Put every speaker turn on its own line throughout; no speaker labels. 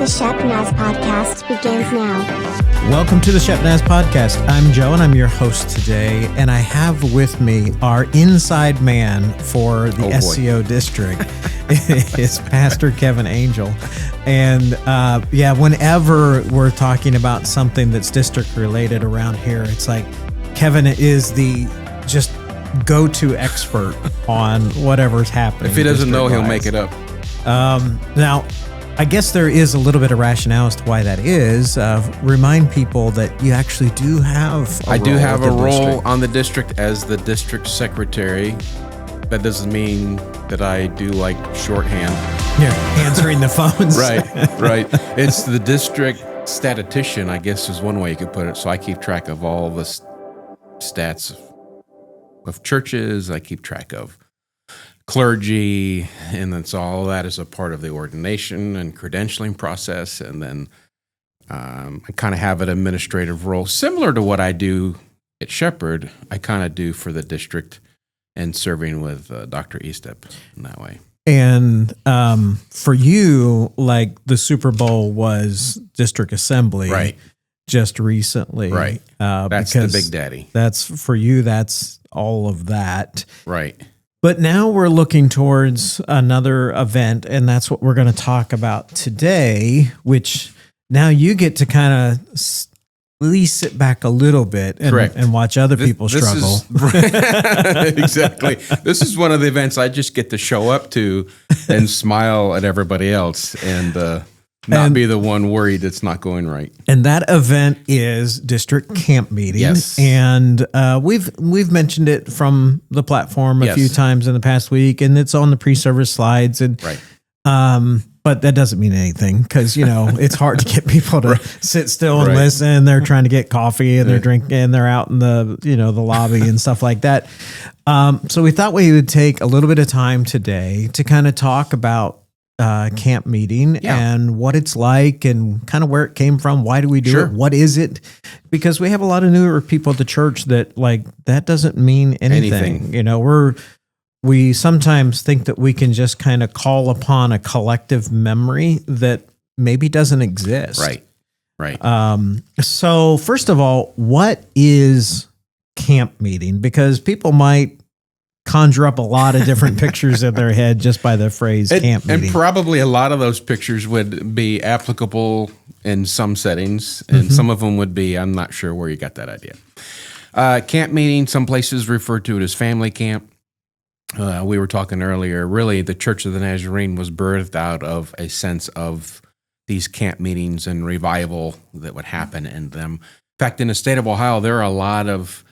The Shepnaz Podcast begins now.
Welcome to the Shepnaz Podcast. I'm Joe, and I'm your host today. And I have with me our inside man for the SCO district. It's Pastor Kevin Angel. And whenever we're talking about something that's district related around here, it's like Kevin is the just go-to expert on whatever's happening.
If he doesn't know, he'll make it up.
Now, I guess there is a little bit of rationale as to why that is. Remind people that you actually do have a role.
I do have a role
district.
on the district as the district secretary. That doesn't mean that I do like shorthand.
Yeah, answering the phones.
Right. It's the district statistician, I guess is one way you could put it. So I keep track of all the stats of churches. I keep track of clergy, and that's all that is a part of the ordination and credentialing process. And then I kind of have an administrative role similar to what I do at Shepherd. I kind of do for the district and serving with Dr. Estep in that way.
And for you, like the Super Bowl was district assembly,
Right?
Just recently,
Right. That's the big daddy.
That's for you. That's all of that,
Right.
But now we're looking towards another event, and that's what we're going to talk about today, which now you get to kind of at least sit back a little bit and watch other people struggle.
Exactly. This is one of the events I just get to show up to and smile at everybody else and not be the one worried it's not going right.
And that event is district camp meeting.
Yes.
And we've mentioned it from the platform a few times in the past week, and it's on the pre-service slides. And
right.
But that doesn't mean anything because, it's hard to get people to sit still and listen. They're trying to get coffee and they're drinking and they're out in the, the lobby and stuff like that. So we thought we would take a little bit of time today to kind of talk about camp meeting and what it's like and kind of where it came from. Why do we do it? What is it? Because we have a lot of newer people at the church that that doesn't mean anything. We sometimes think that we can just kind of call upon a collective memory that maybe doesn't exist.
Right.
So first of all, what is camp meeting? Because people might conjure up a lot of different pictures in their head just by the phrase camp meeting.
And probably a lot of those pictures would be applicable in some settings, and some of them would be, I'm not sure where you got that idea. Camp meeting, some places refer to it as family camp. We were talking earlier, really the Church of the Nazarene was birthed out of a sense of these camp meetings and revival that would happen in them. In fact, in the state of Ohio, there are a lot of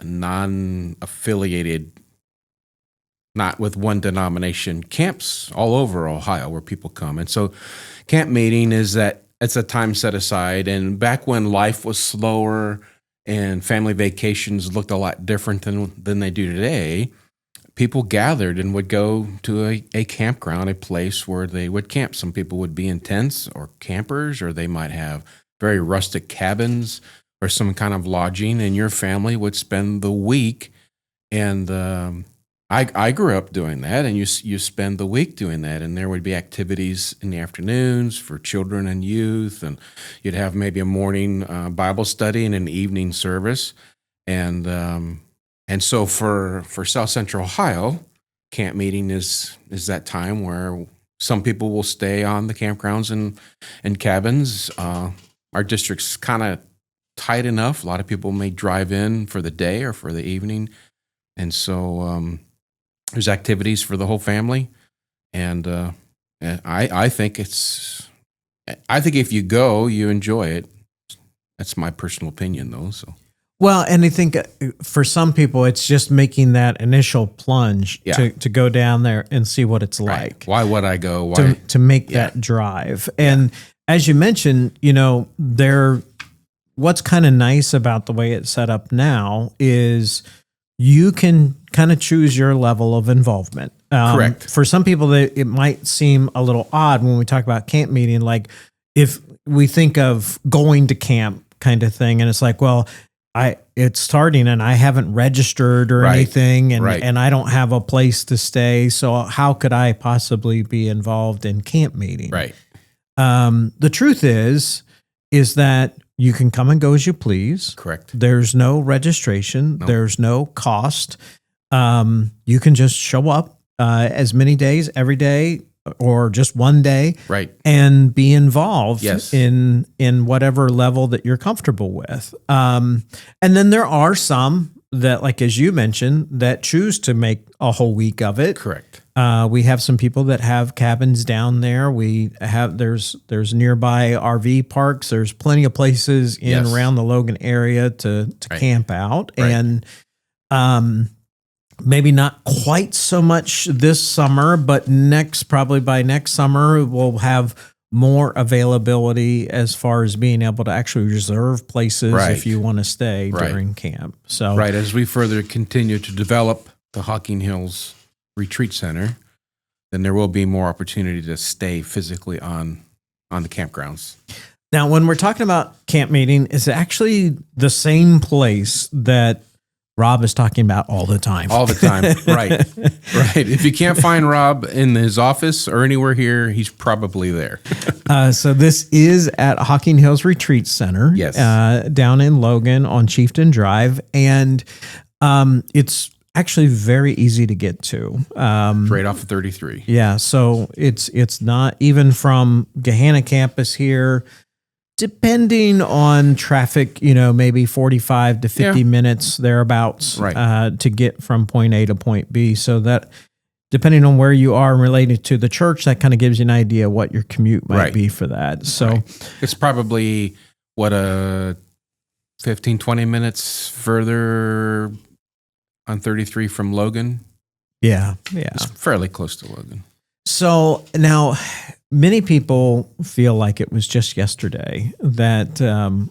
non-affiliated, not with one denomination, camps all over Ohio where people come. And so camp meeting is that it's a time set aside. And back when life was slower and family vacations looked a lot different than they do today, people gathered and would go to a campground, a place where they would camp. Some people would be in tents or campers, or they might have very rustic cabins or some kind of lodging, and your family would spend the week. And I grew up doing that, and you spend the week doing that, and there would be activities in the afternoons for children and youth, and you'd have maybe a morning Bible study and an evening service. And so for South Central Ohio, camp meeting is that time where some people will stay on the campgrounds and cabins. Our district's kind of tight enough. A lot of people may drive in for the day or for the evening. And so there's activities for the whole family. And I think if you go, you enjoy it. That's my personal opinion, though. So.
Well, and I think for some people, it's just making that initial plunge to go down there and see what it's like.
Why would I go?
Why? To make that drive. And as you mentioned, what's kind of nice about the way it's set up now is you can kind of choose your level of involvement.
Correct.
For some people, it might seem a little odd when we talk about camp meeting, like if we think of going to camp kind of thing, and it's like, well, it's starting and I haven't registered or anything, and I don't have a place to stay. So how could I possibly be involved in camp meeting?
Right.
The truth is that you can come and go as you please.
Correct.
There's no registration.
Nope.
There's no cost. You can just show up as many days, every day, or just one day,
Right.
and be involved
Yes.
in whatever level that you're comfortable with. And then there are some that, like as you mentioned, that choose to make a whole week of it.
Correct.
We have some people that have cabins down there. There's nearby RV parks. There's plenty of places in
Yes.
around the Logan area to
Right.
camp out.
Right.
And maybe not quite so much this summer, but probably by next summer, we'll have more availability as far as being able to actually reserve places
Right.
if you want to stay
Right.
during camp. So
Right. As we further continue to develop the Hocking Hills Retreat Center, then there will be more opportunity to stay physically on the campgrounds.
now, when we're talking about camp meeting, it's actually the same place that Rob is talking about all the time.
All the time. Right. Right. If you can't find Rob in his office or anywhere here, he's probably there.
So this is at Hocking Hills Retreat Center,
Yes.
Down in Logan on Chieftain Drive, and it's actually very easy to get to.
Right off of 33.
Yeah, so it's not even from Gahanna campus here. Depending on traffic, maybe 45 to 50 minutes thereabouts,
Right.
to get from point A to point B. So that, depending on where you are related to the church, that kind of gives you an idea what your commute might
Right.
be for that. So
Right. It's probably, 15, 20 minutes further on 33 from Logan.
yeah.
It's fairly close to Logan.
So now, many people feel like it was just yesterday that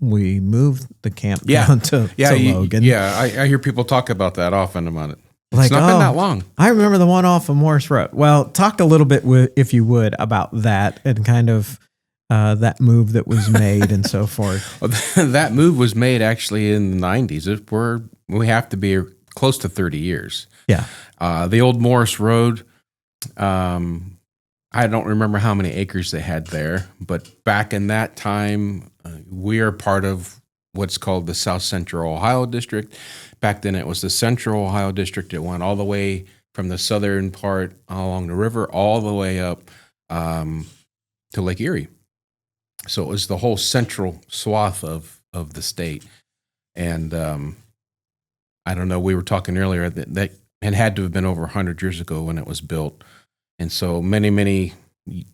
we moved the camp down to Logan.
I hear people talk about that often about it.
Like,
It's not been that long.
I remember the one off of Morris Road. Well, talk a little bit, if you would, about that and kind of that move that was made and so forth.
Well, that move was made actually in the 90s. We have to be close to 30 years.
Yeah.
The old Morris Road, I don't remember how many acres they had there, but back in that time, we are part of what's called the South Central Ohio District. Back then, it was the Central Ohio District. It went all the way from the southern part along the river all the way up to Lake Erie. So it was the whole central swath of the state. And I don't know, we were talking earlier that it had to have been over 100 years ago when it was built. And so many, many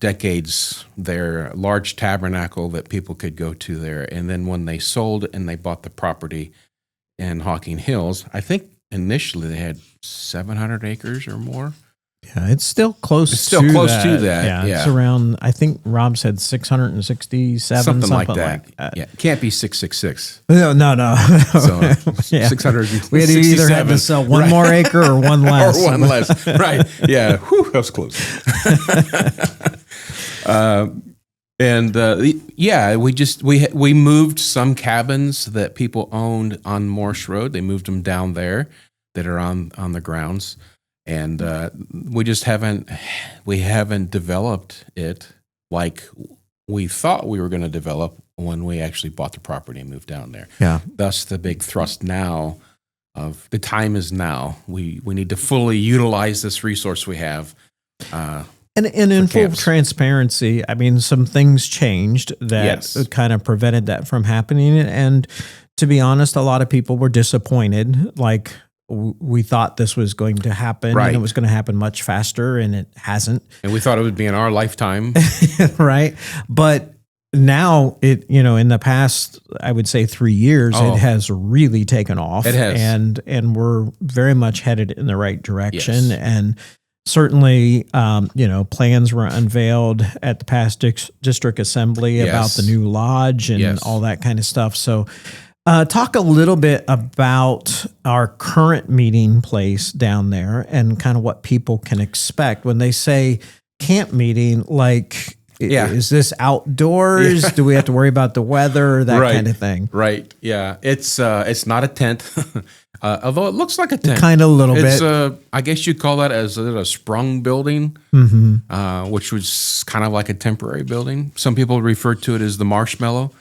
decades there, large tabernacle that people could go to there. And then when they sold and they bought the property in Hocking Hills, I think initially they had 700 acres or more.
Yeah, it's still close.
It's still close to that. Yeah.
It's around. I think Rob said 667,
Something like that. Yeah, it can't be 666.
No.
So
Yeah.
667.
We had to either have to sell one more acre or one less.
Or one less. Right. Yeah. Whew, that was close. We moved some cabins that people owned on Morse Road. They moved them down there that are on the grounds. And we just haven't developed it like we thought we were going to develop when we actually bought the property and moved down there.
Yeah.
Thus the big thrust now of the time is now. We need to fully utilize this resource we have.
And in full
camps.
transparency, I mean, some things changed that
Yes.
kind of prevented that from happening. And to be honest, a lot of people were disappointed. Like, we thought this was going to happen,
Right.
and it was going to happen much faster, and it hasn't.
And we thought it would be in our lifetime.
Right. But now in the past, I would say 3 years,
Oh.
it has really taken off.
It has.
And we're very much headed in the right direction.
Yes.
And certainly, plans were unveiled at the past district assembly about
Yes.
the new lodge and
Yes.
all that kind of stuff. So talk a little bit about our current meeting place down there and kind of what people can expect when they say camp meeting. Like, is this outdoors? Do we have to worry about the weather, that kind of thing?
Right. Yeah. It's not a tent, although it looks like a tent.
Kind of a little bit.
I guess you'd call that as a sprung building, which was kind of like a temporary building. Some people refer to it as the marshmallow.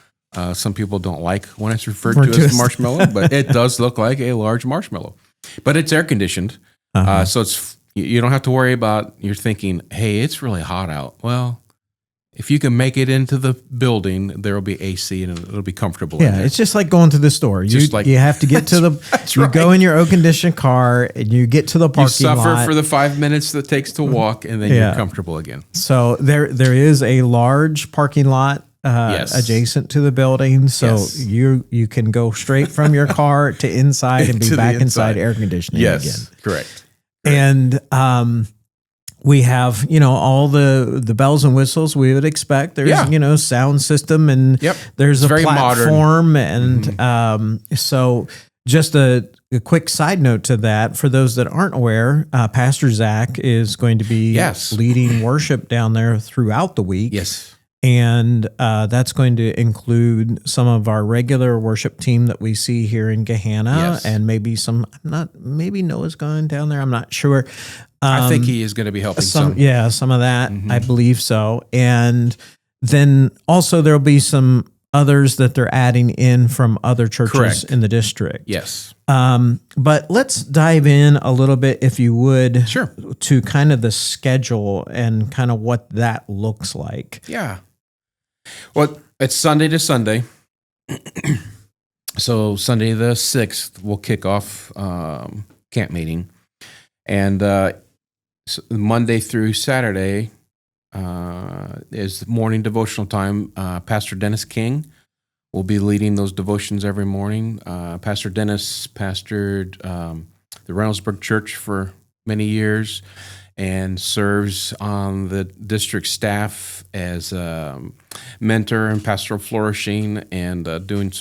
Some people don't like when it's referred to as marshmallow, but it does look like a large marshmallow. But it's air conditioned, so you don't have to worry about. You're thinking, "Hey, it's really hot out." Well, if you can make it into the building, there will be AC and it'll be comfortable.
Yeah, it's just like going to the store. You have to get to the. You
right.
go in your air-conditioned car and you get to the parking lot.
You suffer for the 5 minutes that it takes to walk, and then you're comfortable again.
So there is a large parking lot adjacent to the building, so you can go straight from your car to inside and be back inside air conditioning again.
Correct.
And we have, all the bells and whistles we would expect. There's, sound system, and there's a platform. Modern. And so just a quick side note to that, for those that aren't aware, Pastor Zach is going to be leading worship down there throughout the week.
Yes.
And that's going to include some of our regular worship team that we see here in Gahanna, and maybe maybe Noah's going down there. I'm not sure.
I think he is going to be helping some.
Yeah, some of that. I believe so. And then also there'll be some others that they're adding in from other churches in the district.
Yes.
But let's dive in a little bit, if you would, to kind of the schedule and kind of what that looks like.
Yeah. Well, it's Sunday to Sunday. So Sunday the 6th, we'll kick off camp meeting. And so Monday through Saturday is morning devotional time. Pastor Dennis King will be leading those devotions every morning. Pastor Dennis pastored the Reynoldsburg Church for many years and serves on the district staff as a mentor and pastoral flourishing, and doing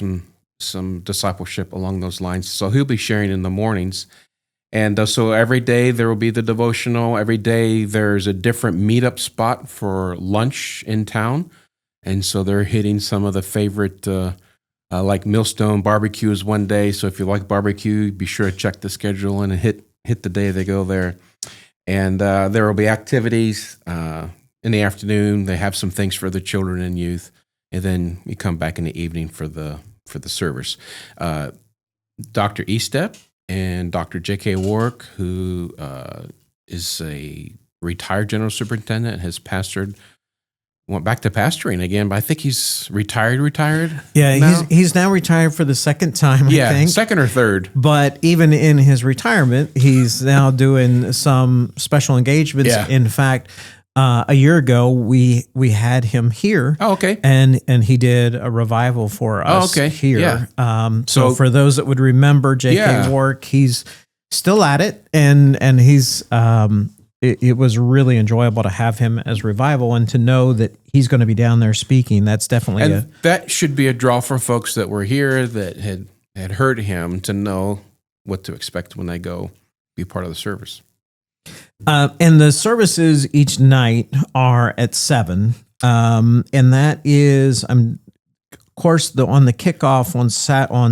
some discipleship along those lines. So he'll be sharing in the mornings. And so every day there will be the devotional. Every day there's a different meetup spot for lunch in town. And so they're hitting some of the favorite, like Millstone Barbecue is one day. So if you like barbecue, be sure to check the schedule and hit the day they go there. And there will be activities in the afternoon. They have some things for the children and youth. And then you come back in the evening for the service. Dr. Estep and Dr. J.K. Warwick, who is a retired general superintendent, has went back to pastoring again, but I think he's retired.
Yeah,
now.
He's now retired for the second time, I think.
Second or third.
But even in his retirement, he's now doing some special engagements.
Yeah.
In fact, a year ago, we had him here.
Oh, okay.
And he did a revival for us here.
Yeah.
So for those that would remember J.K. Warwick, he's still at it, and he's it was really enjoyable to have him as revival, and to know that he's going to be down there speaking. That's definitely
that should be a draw for folks that were here that had heard him, to know what to expect when they go be part of the service.
And the services each night are at 7, and that is, of course, on the kickoff on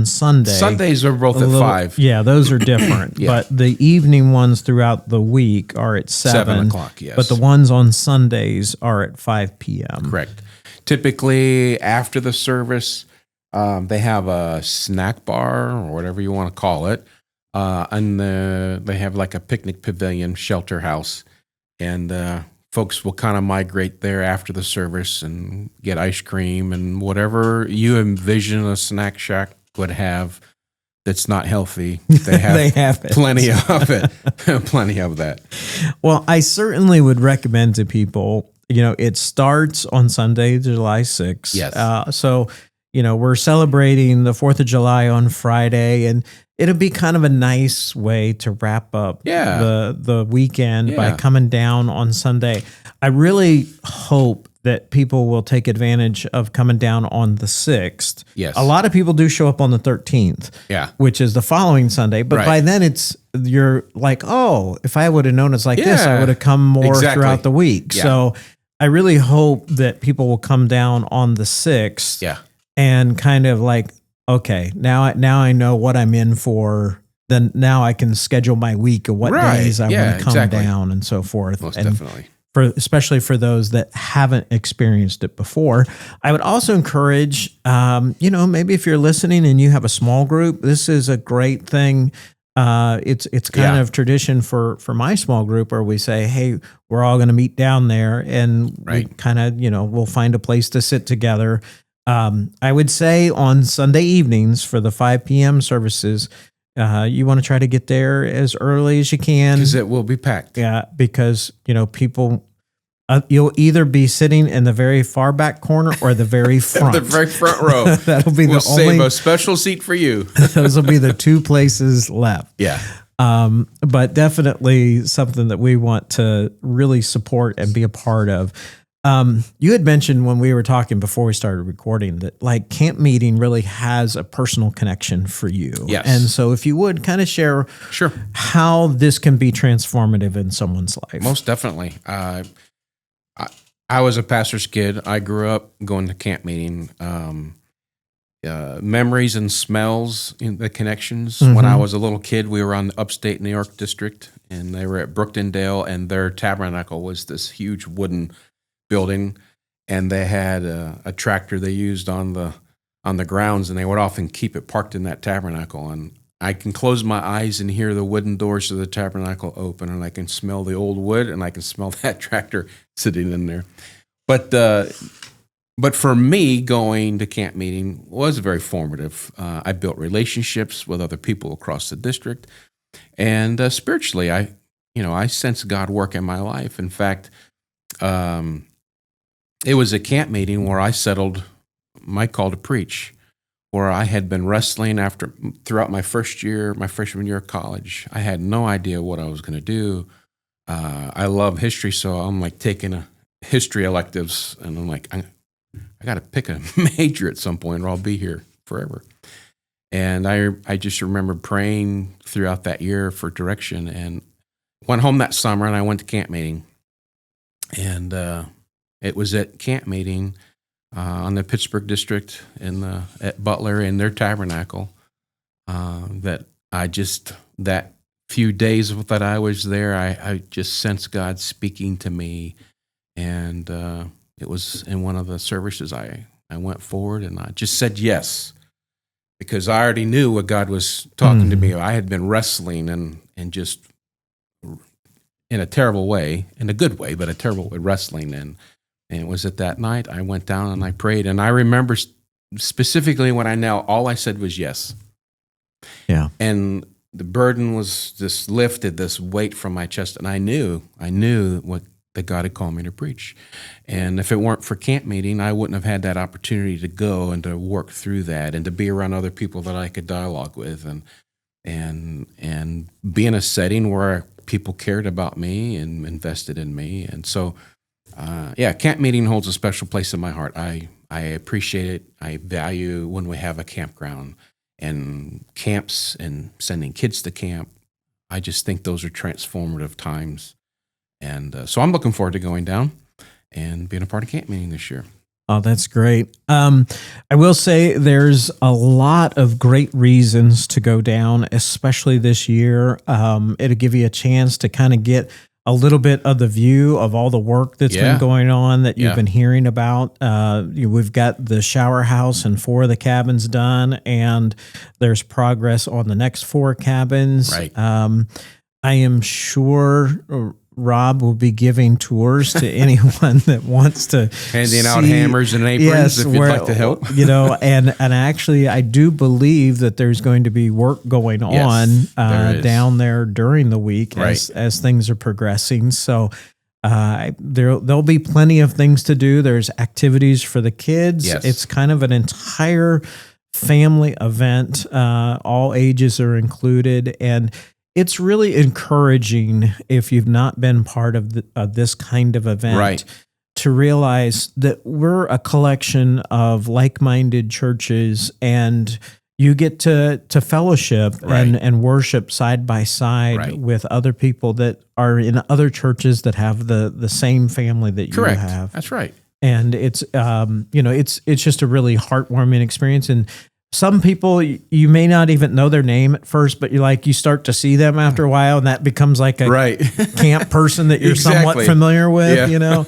Sunday.
Sundays are both at 5.
Yeah, those are different. But the evening ones throughout the week are at 7
o'clock. Yes,
but the ones on Sundays are at 5 p.m.
Correct. Typically, after the service, they have a snack bar or whatever you want to call it. And they have like a picnic pavilion, shelter house, and folks will kind of migrate there after the service and get ice cream and whatever you envision a snack shack would have that's not healthy. They have plenty of it, plenty of that.
Well, I certainly would recommend to people, it starts on Sunday, July 6th.
Yes.
So, we're celebrating the 4th of July on Friday, and it'll be kind of a nice way to wrap up the weekend by coming down on Sunday. I really hope that people will take advantage of coming down on the 6th.
Yes.
A lot of people do show up on the 13th, which is the following Sunday. But by then you're like, oh, if I would have known it's like this, I would have come more throughout the week. Yeah. So I really hope that people will come down on the 6th
Yeah.
and kind of like, okay, now I know what I'm in for. Then now I can schedule my week of what days I want to come down and so forth.
Most
and
definitely.
especially for those that haven't experienced it before. I would also encourage, maybe if you're listening and you have a small group, this is a great thing. It's kind of tradition for my small group where we say, hey, we're all going to meet down there and we kind of, we'll find a place to sit together. I would say on Sunday evenings for the 5 p.m. services, you want to try to get there as early as you can.
Because it will be packed.
Yeah, because, people, you'll either be sitting in the very far back corner or the very front.
The very front row.
That'll be
we'll
the only...
save a special seat for you.
Those will be the 2 places left.
Yeah.
But definitely something that we want to really support and be a part of. You had mentioned when we were talking before we started recording that like camp meeting really has a personal connection for you.
Yes.
And so if you would kind of share how this can be transformative in someone's life.
Most definitely. I was a pastor's kid. I grew up going to camp meeting. Memories and smells, the connections. Mm-hmm. When I was a little kid, we were on the upstate New York district, and they were at Brooktondale, and their tabernacle was this huge wooden building, and they had a tractor they used on the grounds, and they would often keep it parked in that tabernacle. And I can close my eyes and hear the wooden doors of the tabernacle open, and I can smell the old wood, and I can smell that tractor sitting in there. But for me, going to camp meeting was very formative. I built relationships with other people across the district, and spiritually, I sense God work in my life. In fact, it was a camp meeting where I settled my call to preach, where I had been wrestling throughout my freshman year of college. I had no idea what I was going to do. I love history, so I'm like taking history electives, and I'm like, I got to pick a major at some point or I'll be here forever. And I just remember praying throughout that year for direction, and went home that summer and I went to camp meeting. And it was at camp meeting on the Pittsburgh district at Butler in their tabernacle that few days that I was there, I just sensed God speaking to me. And it was in one of the services I went forward and I just said yes, because I already knew what God was talking to me. I had been wrestling and just in a terrible way, in a good way, but a terrible way, wrestling. And it was at that night I went down and I prayed. And I remember specifically when I knelt, all I said was yes.
Yeah.
And the burden was just lifted, this weight from my chest. And I knew that God had called me to preach. And if it weren't for camp meeting, I wouldn't have had that opportunity to go and to work through that and to be around other people that I could dialogue with and be in a setting where people cared about me and invested in me. And so, camp meeting holds a special place in my heart. I appreciate it. I value when we have a campground and camps and sending kids to camp. I just think those are transformative times. And so I'm looking forward to going down and being a part of camp meeting this year.
Oh, that's great. I will say there's a lot of great reasons to go down, especially this year. It'll give you a chance to kind of get a little bit of the view of all the work that's been going on that you've been hearing about. We've got the shower house and 4 of the cabins done, and there's progress on the next 4 cabins.
Right.
I am sure Rob will be giving tours to anyone that wants to
handing out hammers and aprons if you'd like to help.
And actually, I do believe that there's going to be work going on down there during the week as things are progressing. So there'll be plenty of things to do. There's activities for the kids.
Yes.
It's kind of an entire family event. All ages are included, and it's really encouraging, if you've not been part of this kind of event, to realize that we're a collection of like-minded churches, and you get to fellowship
Right.
and worship side by side
Right.
with other people that are in other churches that have the same family that
Correct.
you have.
That's right.
And it's it's just a really heartwarming experience. And some people, you may not even know their name at first, but you start to see them after a while, and that becomes like a
Right.
camp person that you're somewhat
Exactly.
familiar with,
Yeah.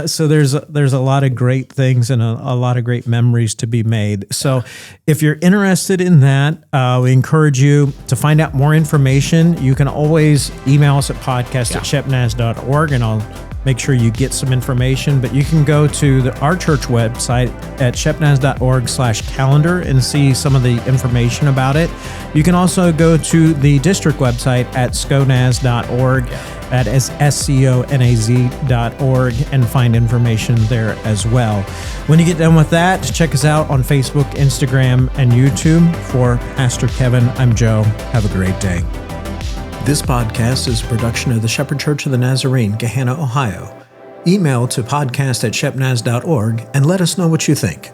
So there's a lot of great things and a lot of great memories to be made. So if you're interested in that, we encourage you to find out more information. You can always email us at podcast@shepnaz.org, and I'll make sure you get some information. But you can go to our church website at shepnaz.org/calendar and see some of the information about it. You can also go to the district website at sconaz.org. That is SCONAZ.org, and find information there as well. When you get done with that, check us out on Facebook, Instagram, and YouTube. For Pastor Kevin, I'm Joe. Have a great day. This podcast is a production of the Shepherd Church of the Nazarene, Gahanna, Ohio. Email to podcast@shepnaz.org and let us know what you think.